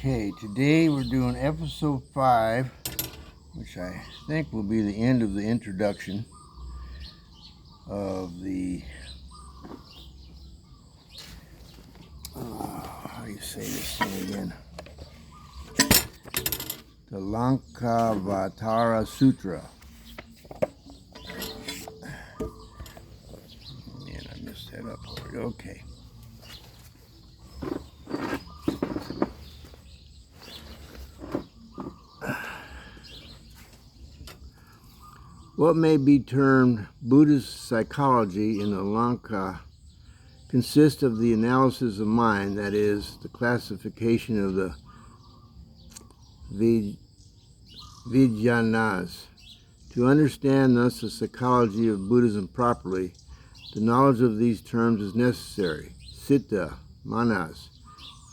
Okay, today we're doing episode 5, which I think will be the end of the introduction of the, how do you say this thing again? The Lankavatara Sutra. Man, I messed that up already. Okay. What may be termed Buddhist psychology in the Lanka consists of the analysis of mind, that is, the classification of the vijnanas. To understand thus the psychology of Buddhism properly, the knowledge of these terms is necessary. Citta, manas,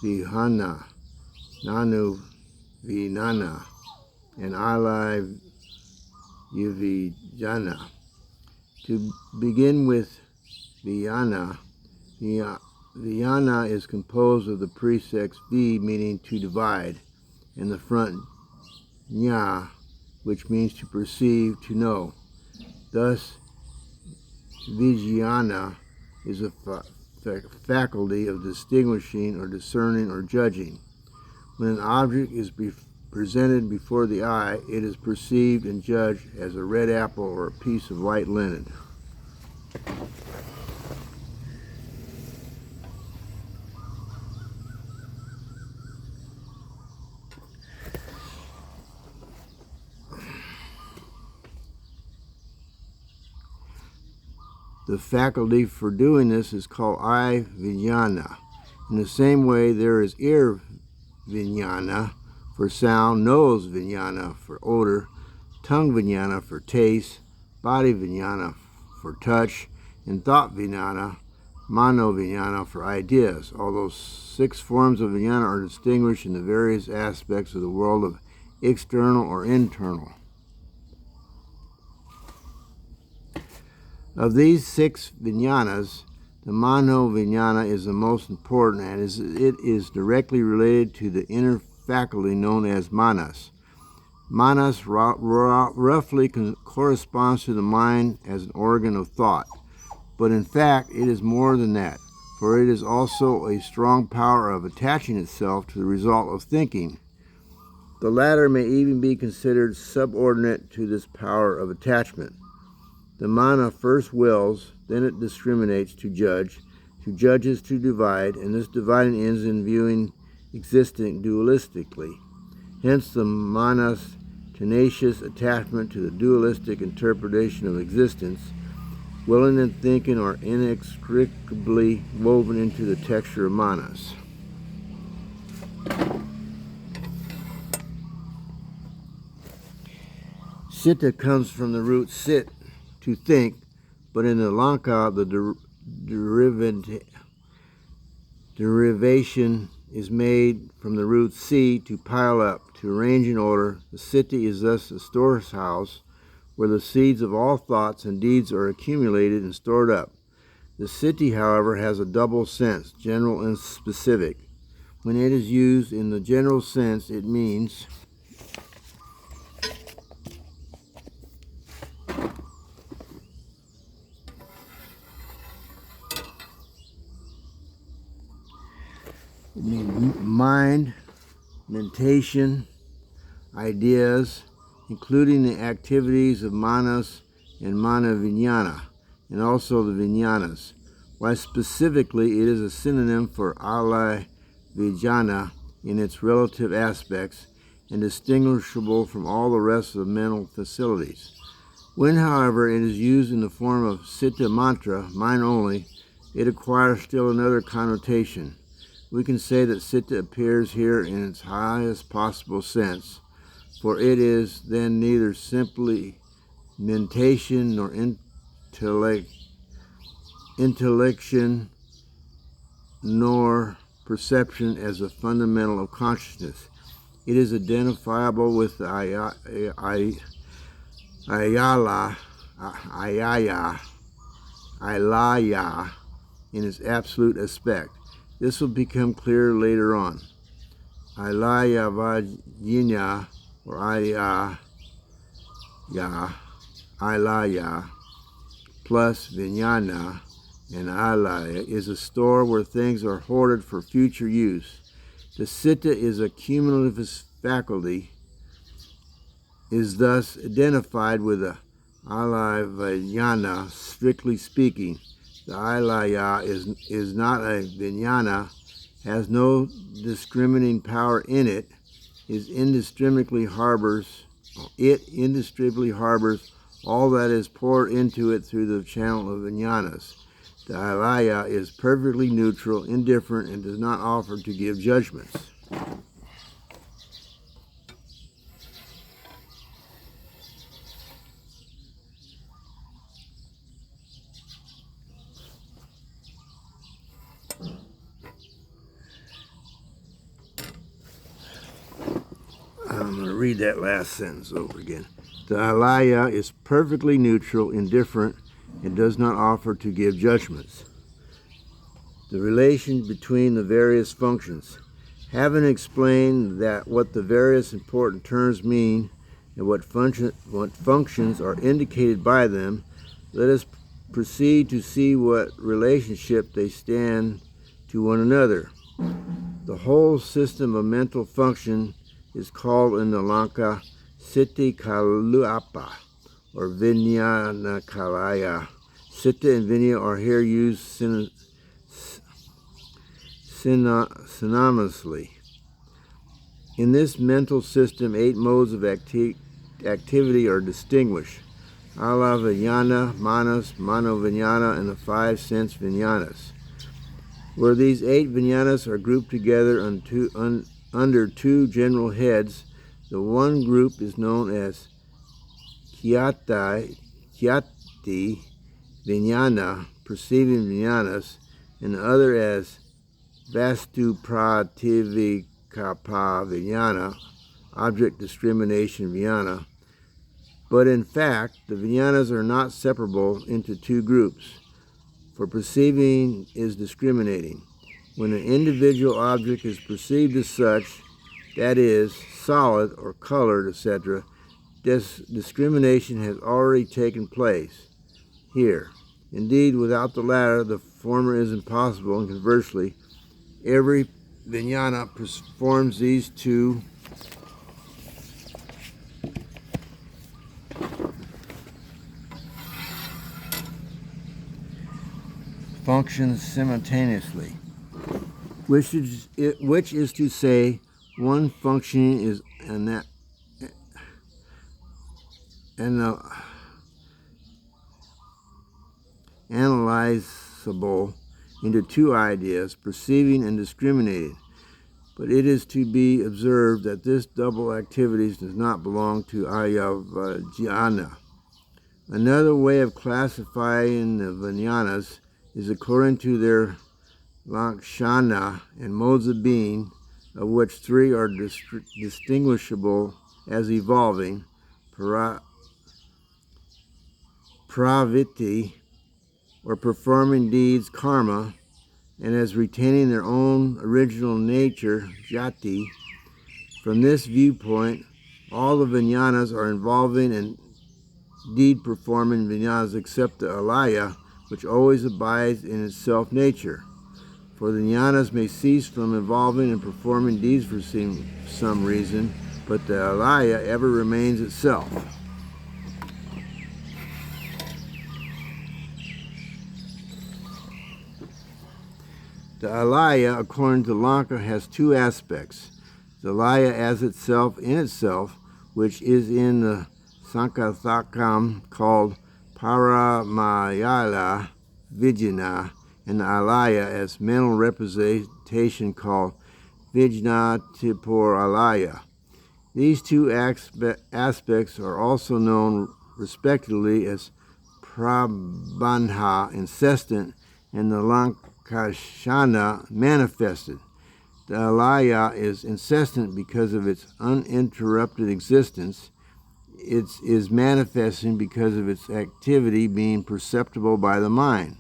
vihana, nanu, vinana, and alai yuvijana. To begin with vijnana, vijnana is composed of the prefix vi, meaning to divide, and the front jna, which means to perceive, to know. Thus, vijnana is a faculty of distinguishing or discerning or judging. When an object is presented before the eye, it is perceived and judged as a red apple or a piece of white linen. The faculty for doing this is called eye vijnana. In the same way, there is ear vijnana for sound, nose vijnana for odor, tongue vijnana for taste, body vijnana for touch, and thought vijnana, mano vijnana for ideas. Although 6 forms of vijnana are distinguished in the various aspects of the world of external or internal. Of these 6 vijnanas, the mano vijnana is the most important, and it is directly related to the inner faculty known as manas. Manas roughly corresponds to the mind as an organ of thought, but in fact it is more than that, for it is also a strong power of attaching itself to the result of thinking. The latter may even be considered subordinate to this power of attachment. The mana first wills, then it discriminates to judges to divide, and this dividing ends in viewing existing dualistically. Hence the mana's tenacious attachment to the dualistic interpretation of existence, willing and thinking are inextricably woven into the texture of manas. Citta comes from the root sit, to think, but in the Lanka, the derivation is made from the root si, to pile up, to arrange in order. The siddhi is thus a storehouse where the seeds of all thoughts and deeds are accumulated and stored up. The siddhi, however, has a double sense, general and specific. When it is used in the general sense, it means mind, mentation, ideas, including the activities of manas and mana vijnana, and also the vijnanas. While specifically it is a synonym for alai vijnana in its relative aspects and distinguishable from all the rest of the mental facilities. When, however, it is used in the form of citta mantra, mind only, it acquires still another connotation. We can say that citta appears here in its highest possible sense, for it is then neither simply mentation nor intellection nor perception as a fundamental of consciousness. It is identifiable with the ayaya in its absolute aspect. This will become clear later on. Ilaya Vajina, or Ilaya, Ilaya, plus Vijnana and Alaya is a store where things are hoarded for future use. The citta is a cumulative faculty, is thus identified with the alaya vijnana, strictly speaking. The alaya is not a vijnana, has no discriminating power in it, it indiscriminately harbors all that is poured into it through the channel of vijnanas. The alaya is perfectly neutral, indifferent, and does not offer to give judgments. I'm going to read that last sentence over again. The alaya is perfectly neutral, indifferent, and does not offer to give judgments. The relation between the various functions. Having explained that what the various important terms mean and what functions are indicated by them, let us proceed to see what relationship they stand to one another. The whole system of mental function is called in the Lanka Siddhi Kaluapa, or Vijnana Kalaya. Siddha and Vijnana are here used synonymously. In this mental system, 8 modes of activity are distinguished: Ala Vijnana, Manas, Mano Vijnana, and the 5 sense Vijnanas. Where these 8 Vijnanas are grouped together under 2 general heads, the one group is known as Kyati Vijnana, perceiving Vijnanas, and the other as Vastu Prativikapa Vijnana, object discrimination Vijnana. But in fact, the Vijnanas are not separable into 2 groups, for perceiving is discriminating. When an individual object is perceived as such, that is, solid or colored, etc., this discrimination has already taken place here. Indeed, without the latter, the former is impossible, and conversely, every vijnana performs these 2 functions simultaneously, which is to say, one functioning is analyzable into 2 ideas, perceiving and discriminating. But it is to be observed that this double activity does not belong to ayavajnana. Another way of classifying the vijnanas is according to their lakshana and modes of being, of which 3 are distinguishable as evolving: pravritti, or performing deeds, karma, and as retaining their own original nature, jati. From this viewpoint, all the vijnanas are involving and deed-performing vijnanas except the alaya, which always abides in its self-nature. For the vijnanas may cease from involving and performing deeds for some reason, but the alaya ever remains itself. The alaya, according to Lanka, has 2 aspects. The alaya as itself in itself, which is in the Sankathakam called Paramayala Vijnana, and the alaya as mental representation called Vijnatipur alaya. These 2 aspects are also known respectively as Prabandha, incessant, and the Lankashana, manifested. The alaya is incessant because of its uninterrupted existence. It is manifesting because of its activity being perceptible by the mind.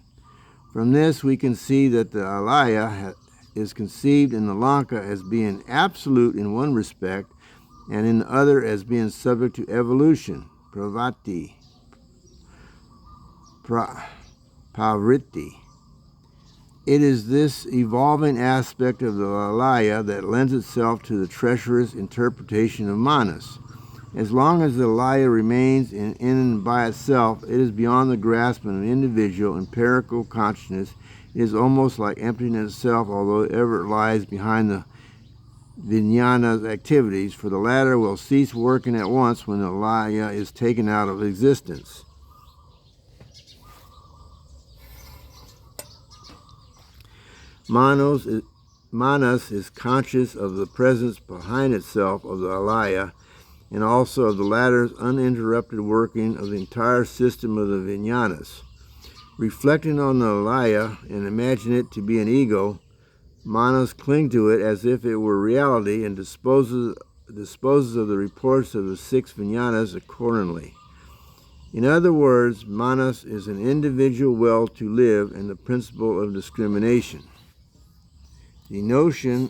From this, we can see that the alaya is conceived in the Lanka as being absolute in one respect, and in the other as being subject to evolution, pravritti. It is this evolving aspect of the alaya that lends itself to the treacherous interpretation of manas. As long as the alaya remains in and by itself, it is beyond the grasp of an individual empirical consciousness. It is almost like emptiness itself, although ever it lies behind the vijnana's activities, for the latter will cease working at once when the alaya is taken out of existence. Manas is conscious of the presence behind itself of the alaya, and also of the latter's uninterrupted working of the entire system of the vijnanas. Reflecting on the alaya and imagine it to be an ego, manas cling to it as if it were reality and disposes of the reports of the 6 vijnanas accordingly. In other words, manas is an individual will to live and the principle of discrimination. The notion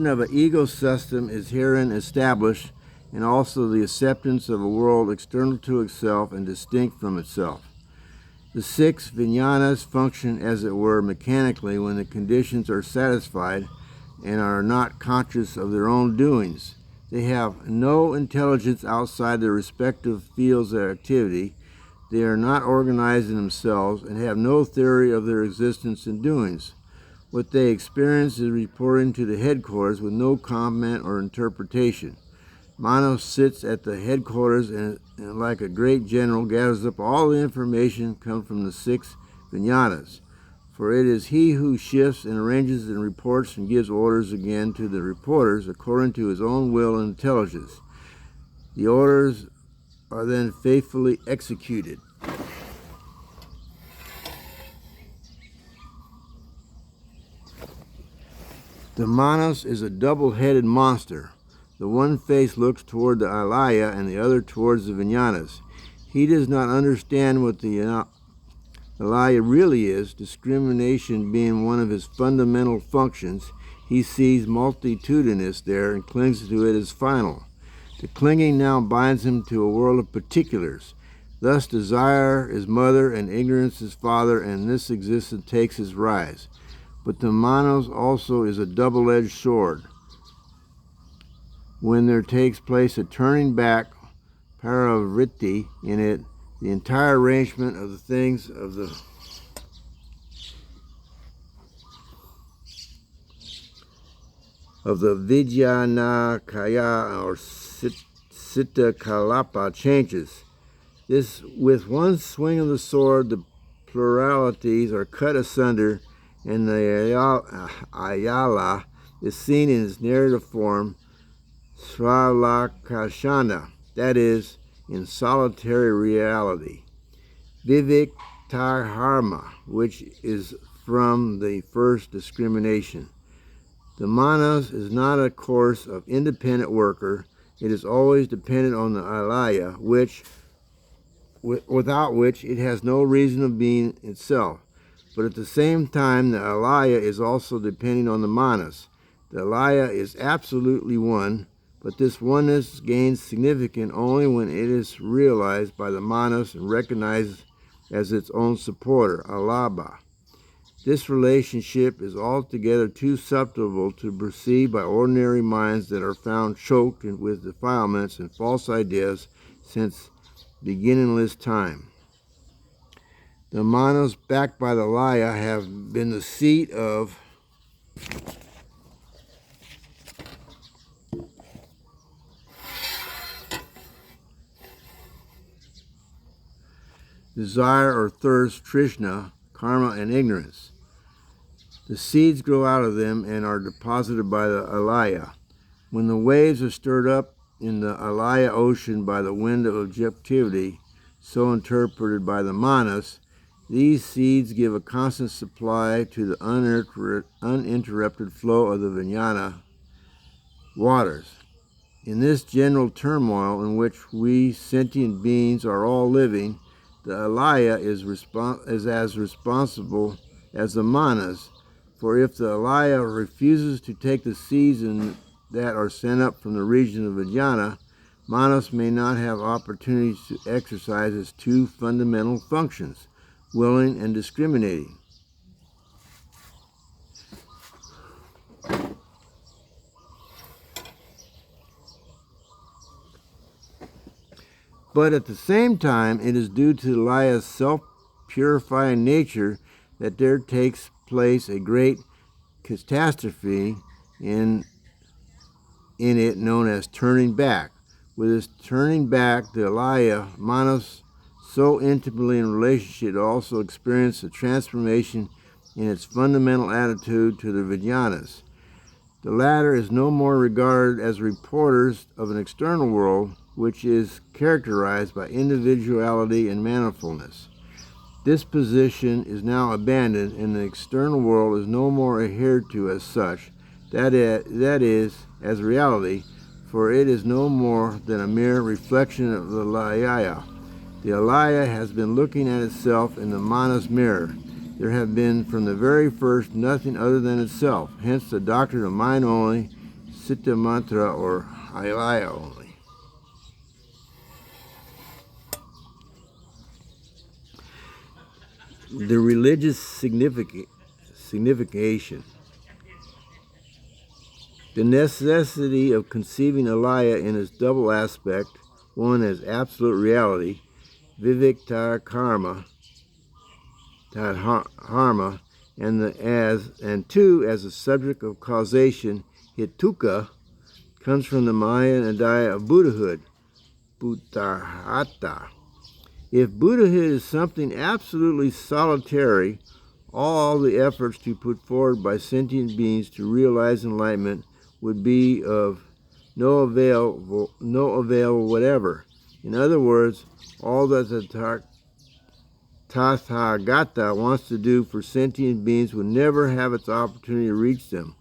of an ego system is herein established, and also the acceptance of a world external to itself and distinct from itself. The 6 vijnanas function, as it were, mechanically when the conditions are satisfied and are not conscious of their own doings. They have no intelligence outside their respective fields of activity. They are not organized in themselves and have no theory of their existence and doings. What they experience is reporting to the headquarters with no comment or interpretation. Manas sits at the headquarters and like a great general, gathers up all the information come from the 6 vijnanas. For it is he who shifts and arranges and reports and gives orders again to the reporters according to his own will and intelligence. The orders are then faithfully executed. The manas is a double-headed monster. The one face looks toward the alaya and the other towards the vijnanas. He does not understand what the alaya really is, discrimination being one of his fundamental functions. He sees multitudinous there and clings to it as final. The clinging now binds him to a world of particulars. Thus desire is mother and ignorance is father, and this existence takes its rise. But the manas also is a double-edged sword. When there takes place a turning back, pravritti, in it, the entire arrangement of the things of the Vijnanakaya or Siddha Kalapa changes. This, with one swing of the sword, the pluralities are cut asunder, and the ayala is seen in its narrative form, svalakashana, that is, in solitary reality. Viviktarharma, which is from the first discrimination. The manas is not a course of independent worker. It is always dependent on the alaya, without which it has no reason of being itself. But at the same time, the alaya is also depending on the manas. The alaya is absolutely one, but this oneness gains significance only when it is realized by the manas and recognized as its own supporter, alaba. This relationship is altogether too subtle to perceive by ordinary minds that are found choked with defilements and false ideas since beginningless time. The manas, backed by the alaya, have been the seat of desire or thirst, trishna, karma, and ignorance. The seeds grow out of them and are deposited by the alaya. When the waves are stirred up in the alaya ocean by the wind of objectivity, so interpreted by the manas, these seeds give a constant supply to the uninterrupted flow of the vijnana waters. In this general turmoil in which we sentient beings are all living, the alaya is as responsible as the manas, for if the alaya refuses to take the seeds that are sent up from the region of vijnana, manas may not have opportunities to exercise its two fundamental functions, willing and discriminating. But at the same time, it is due to the alaya's self-purifying nature that there takes place a great catastrophe in it known as turning back. With this turning back, the alaya, manas, so intimately in relationship, also experienced a transformation in its fundamental attitude to the vijnanas. The latter is no more regarded as reporters of an external world, which is characterized by individuality and manifoldness. This position is now abandoned, and the external world is no more adhered to as such, that is, as reality, for it is no more than a mere reflection of the alaya. The alaya has been looking at itself in the manas mirror. There have been from the very first nothing other than itself, hence the doctrine of mind only, citta mantra, or alaya only. The religious signification. The necessity of conceiving alaya in its double aspect, one as absolute reality, vivektar karma, tadharma, and two as a subject of causation, hituka, comes from the Mayan idea of Buddhahood, buddhata. If Buddhahood is something absolutely solitary, all the efforts to put forward by sentient beings to realize enlightenment would be of no avail whatever. In other words, all that the Tathagata wants to do for sentient beings would never have its opportunity to reach them.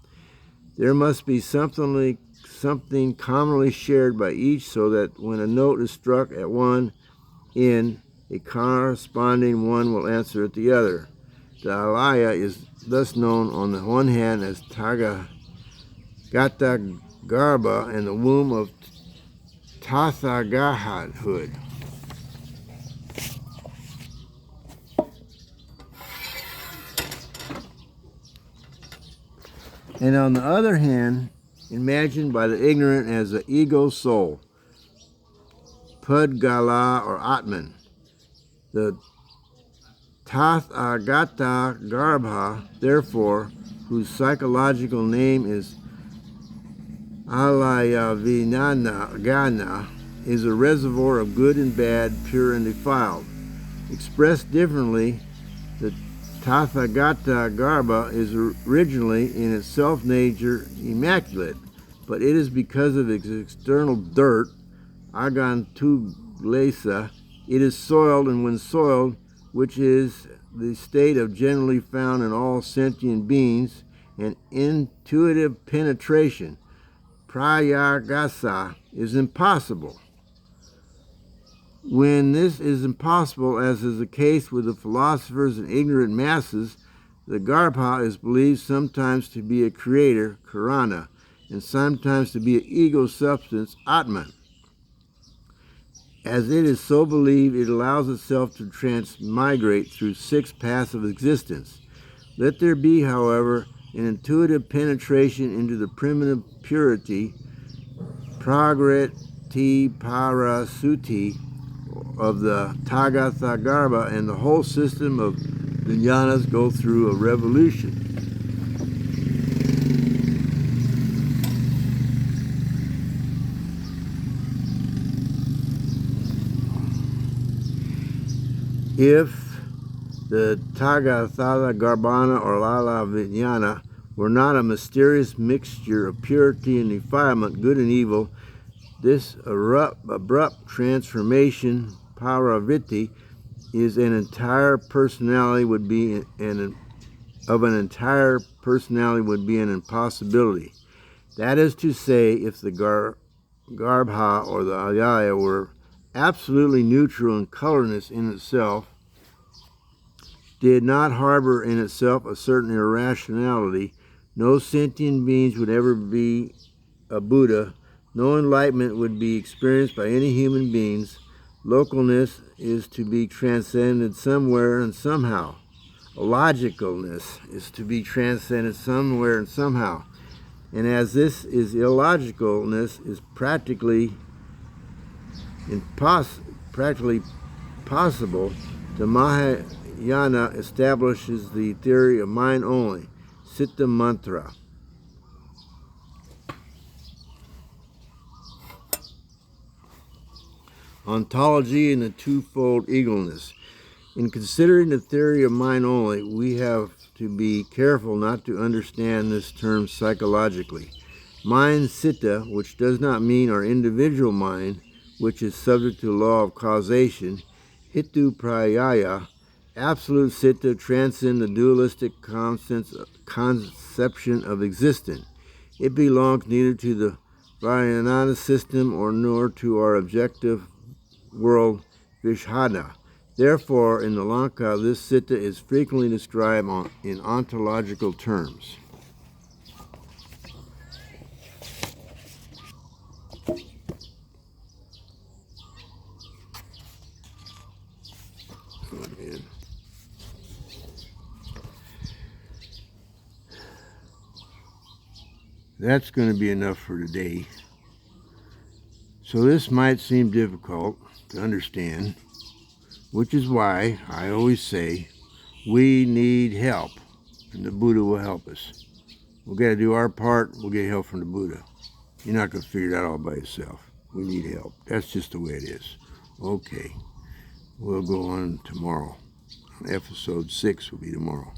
There must be something commonly shared by each, so that when a note is struck at one end, a corresponding one will answer at the other. The alaya is thus known on the one hand as Tathagata Garbha and the womb of Tathagatahood. And on the other hand, imagined by the ignorant as the ego soul, Pudgala or Atman. The Tathagata Garbha, therefore, whose psychological name is Alayavinana, is a reservoir of good and bad, pure and defiled. Expressed differently, the Tathagata Garbha is originally, in its self-nature, immaculate, but it is because of its external dirt, agantuglesa, it is soiled, and when soiled, which is the state of generally found in all sentient beings, an intuitive penetration, prayagasa, is impossible. When this is impossible, as is the case with the philosophers and ignorant masses, the Garbha is believed sometimes to be a creator, Karana, and sometimes to be an ego substance, Atman. As it is so believed, it allows itself to transmigrate through 6 paths of existence. Let there be, however, an intuitive penetration into the primitive purity, pragriti parasuti, of the Tathagata Garbha, and the whole system of vijnanas go through a revolution. If the Tathagata Garbhana or Lala Vijnana were not a mysterious mixture of purity and defilement, good and evil, this abrupt transformation, paravritti, is an entire personality would be an impossibility. That is to say, if the Garbha or the Ayaya were absolutely neutral and colorless in itself, did not harbor in itself a certain irrationality, no sentient beings would ever be a Buddha, no enlightenment would be experienced by any human beings. Localness is to be transcended somewhere and somehow. Illogicalness is to be transcended somewhere and somehow. And as this is illogicalness is practically possible, the Mahayana establishes the theory of mind only, Citta Mantra. Ontology and the twofold eagleness. In considering the theory of mind only, we have to be careful not to understand this term psychologically. Mind citta, which does not mean our individual mind, which is subject to the law of causation, hitu prayaya, absolute citta transcend the dualistic conception of existence. It belongs neither to the Vajrayana system nor to our objective world Vishhada. Therefore, in the Lanka, this citta is frequently described in ontological terms. Oh, man. That's going to be enough for today. So this might seem difficult to understand, which is why I always say we need help, and the Buddha will help us. We've got to do our part, we'll get help from the Buddha. You're not going to figure it out all by yourself. We need help. That's just the way it is. Okay, we'll go on tomorrow. Episode 6 will be tomorrow.